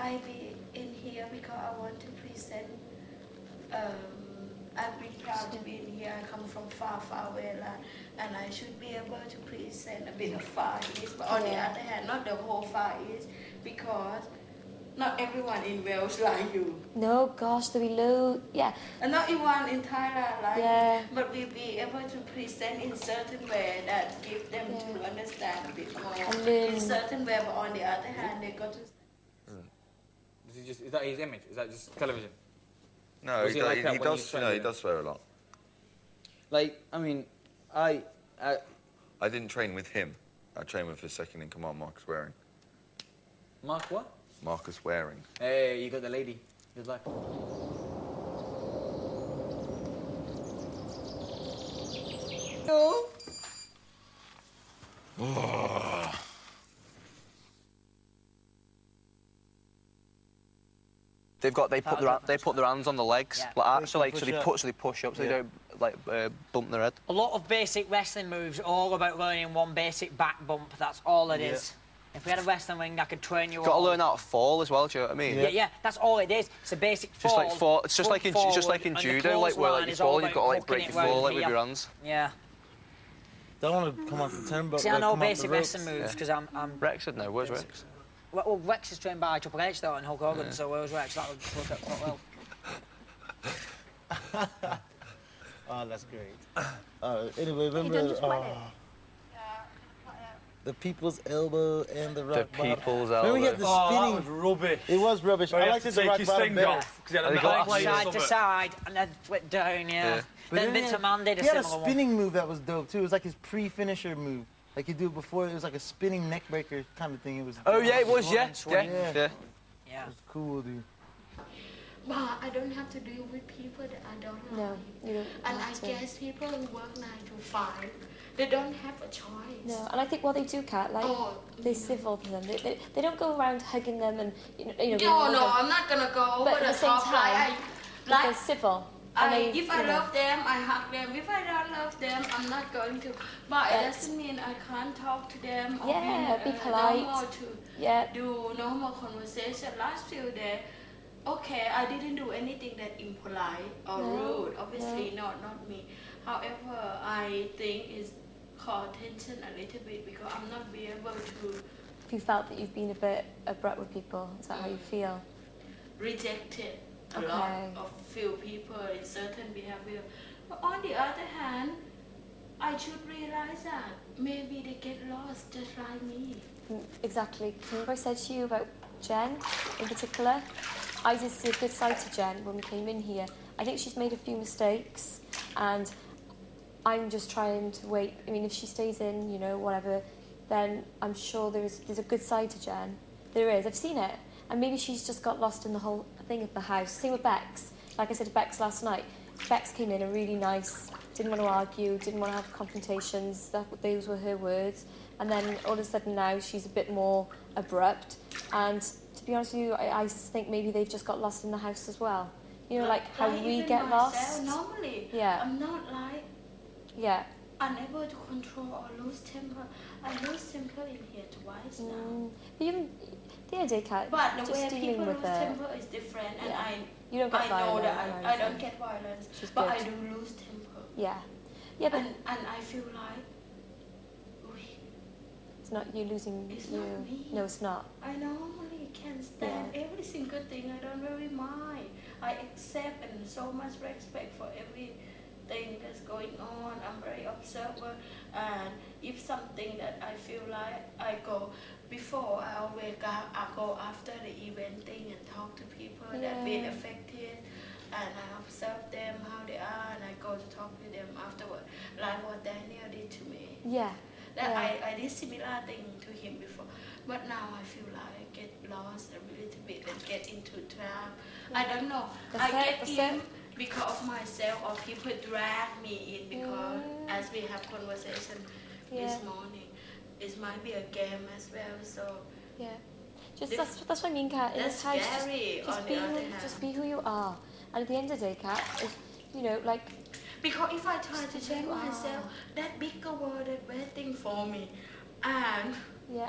I be in here because I want to present. I've been proud to be in here. I come from far, far away, and I should be able to present a bit of Far East. But on the other hand, not the whole Far East, because not everyone in Wales like you. No, gosh, there be loads. Yeah. And not everyone in Thailand like you. But we'll be able to present in certain way that give them to understand a bit more. In certain way, but on the other hand, they got to. Is that his image? Is that just television? No, he does swear a lot. Like, I mean, I didn't train with him. I trained with his second-in-command, Marcus Waring. Mark what? Marcus Waring. Hey, you got the lady. Good luck. No. They put their hands on the legs like that, so they push up, so they don't like bump their head. A lot of basic wrestling moves are all about learning one basic back bump. That's all it is. If we had a wrestling ring, I could train you. You've got to learn how to fall as well. Do you know what I mean? Yeah, that's all it is. It's a basic fall. It's just like in judo, like where like you fall, you've got to like break your fall like with your hands. Yeah. Don't want to come off the turn, but see, I know basic wrestling moves because I'm. Rex would know. Where's Rex? Well, Rex is trained by Triple H though and Hulk Hogan, so where's Rex? That would work out quite well. Oh, that's great. Anyway, remember the people's elbow and the rock bottom. The people's elbow. Remember we had the spinning. That was rubbish. It was rubbish. I liked the rock bottom better. Side to side and then flip down, Then Vince McMahon did a similar one. He had a spinning move that was dope too. It was like his pre-finisher move. Like you do it before, it was like a spinning neck breaker kind of thing. It was. Oh yeah, it was. Yeah. It was cool, dude. But I don't have to deal with people that I don't like. No, you don't. And I guess people who work 9 to 5, they don't have a choice. No, and I think what they do, Kat, like they're civil to them. They don't go around hugging them and you know. No, I'm not gonna go. But at the same time, they're civil. If I love them, I hug them. If I don't love them, I'm not going to. But it doesn't mean I can't talk to them or be polite. Normal do normal conversation. Last few days, okay, I didn't do anything that impolite or rude. Obviously, not me. However, I think it's called tension a little bit because I'm not be able to. You felt that you've been a bit abrupt with people. Is that how you feel? Rejected. A lot of few people in certain behavior. But on the other hand, I should realize that maybe they get lost just like me. Exactly. Remember I said to you about Jen in particular? I did see a good side to Jen when we came in here. I think she's made a few mistakes and I'm just trying to wait. I mean, if she stays in, you know, whatever, then I'm sure there's a good side to Jen. There is. I've seen it. And maybe she's just got lost in the whole thing of the house. Same with Bex. Like I said to Bex last night, Bex came in and really nice, didn't want to argue, didn't want to have confrontations. Those were her words. And then all of a sudden now she's a bit more abrupt. And to be honest with you, I think maybe they've just got lost in the house as well. You know, like how we get lost. Normally, I'm not like unable to control or lose temper. I lose temper in here twice now. But even the other day, Kat, but the way people lose temper is different, and you don't get I know violent. that I don't get violence, but I do lose temper. Yeah, but and I feel like it's not you losing. It's not me. No, it's not. I normally can stand every single thing. I don't really mind. I accept and so much respect for everything that's going on. I'm very observant, and if something that I feel like I go before, I always go after the event thing and talk to people that been affected, and I observe them how they are, and I go to talk to them afterward, like what Daniel did to me. I did similar thing to him before, but now I feel like I get lost a little bit and get into trap. I don't know. I get in because of myself, or people drag me in because as we have conversation this morning, it might be a game as well. So that's what I mean, Kat. In this house, just be who you are. And at the end of the day, Kat, you know, like. Because if I try to change myself, that bigger world is waiting for me, and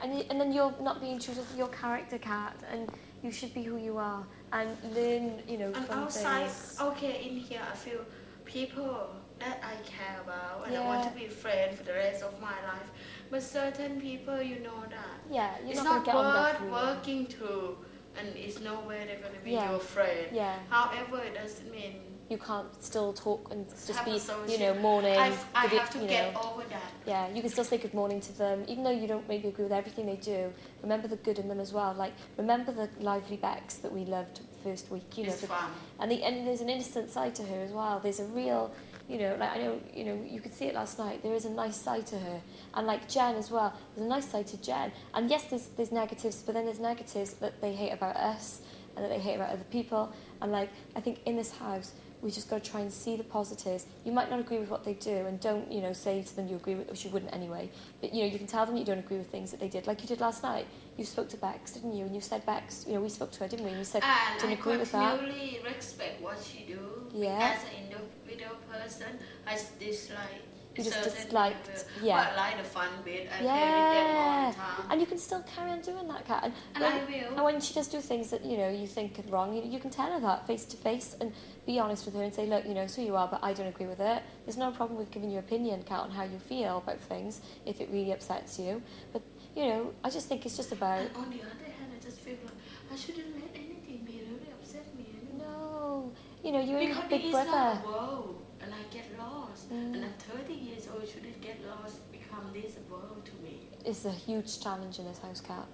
and then you're not being true to your character, Kat, and you should be who you are and learn, you know, And from outside, things. okay, in here I feel people that I care about and I want to be friends for the rest of my life. But certain people, you know that. Yeah, you're It's not going to not get on with worth everyone. working through, and it's no way they're going to be Yeah. your friend. Yeah. However, it doesn't mean You can't still talk and just have be, a you social- know, morning. I good- have to you get know. over that. Yeah, you can still say good morning to them, even though you don't maybe agree with everything they do. Remember the good in them as well. Like, remember the lively Bex that we loved the first week. You know, It's fun. and there's an innocent side to her as well. There's a real, you know, like I know, you know, you could see it last night. There is a nice side to her, and like Jen as well. There's a nice side to Jen. And yes, there's negatives, but then there's negatives that they hate about us and that they hate about other people. And like, I think in this house, we just got to try and see the positives. You might not agree with what they do, and don't, you know, say to them you agree with, which you wouldn't anyway. But, you know, you can tell them you don't agree with things that they did. Like you did last night. You spoke to Bex, didn't you? And you said, Bex, you know, we spoke to her, didn't we? And you said, And didn't I agree with that. continually respect what she do. Yeah. As an individual person, I just dislike You just certain disliked, people. yeah. But like the fun bit, I play with them all Yeah, the time. and you can still carry on doing that, Kat. And I will. And when she does do things that, you know, you think are wrong, you can tell her that face to face and be honest with her and say, look, you know, so you are, but I don't agree with it. There's no problem with giving your opinion, Kat, on how you feel about things if it really upsets you. But, you know, I just think it's just about... And on the other hand, I just feel like I shouldn't let anything be really upset me anymore. No, you know, you're Because a big it is brother. like a world, and I get lost. And at 30 years old, shouldn't get lost, become this world to me. It's a huge challenge in this house, Kat.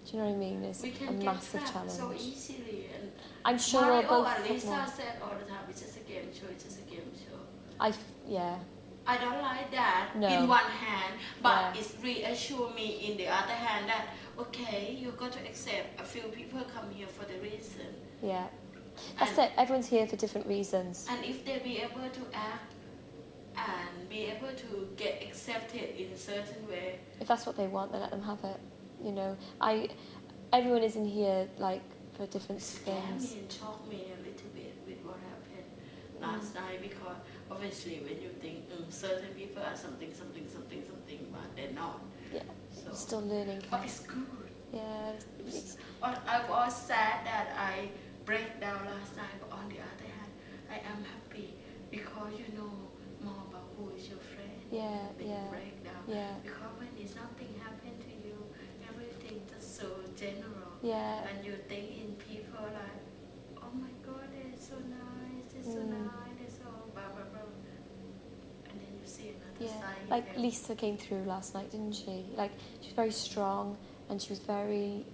Do you know what I mean? It's We a can get massive trapped challenge. so easily. And I'm sure Mario we'll both and put Lisa more. said all the time, it's just a game show, it's just a game show. Yeah. I don't like that No. in one hand, but Yeah. it reassures me in the other hand that, okay, you got to accept a few people come here for the reason. Yeah. That's And- it. Everyone's here for different reasons. And if they be able to act and be able to get accepted in a certain way, If that's what they want, then let them have it. You know, everyone is in here like for different scare things. me and shock me a little bit with what happened last night, because obviously when you think certain people are something, but they're not. Yeah. So, You're still learning. but Kat. it's good. Yeah. It's, I was sad that I break down last night, but on the other hand, I am happy because you know more about who is your friend. yeah. When Yeah. you break down. Yeah. Because when it's nothing happened to you, everything just so general. Yeah. And you think in people like, oh my God, they're so nice, they're so nice, they're so blah blah blah. And then you see another Yeah. side. of Like them. Lisa came through last night, didn't she? Like she was very strong, and she was very.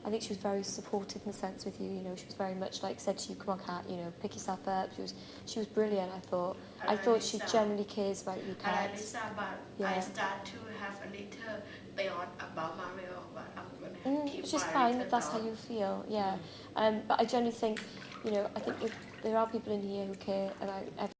I think she was very supportive in the sense with you. You know, she was very much like said to you, "Come on, Kat. You know, pick yourself up." She was brilliant. I thought. I I thought like she Lisa. genuinely cares about you, I like Kat. Lisa, but I Yeah. start to have a little thought about Mario, but I'm gonna keep Which is my fine little if that's how thought. you feel. Yeah. But I genuinely think, you know, I think there are people in here who care about everything.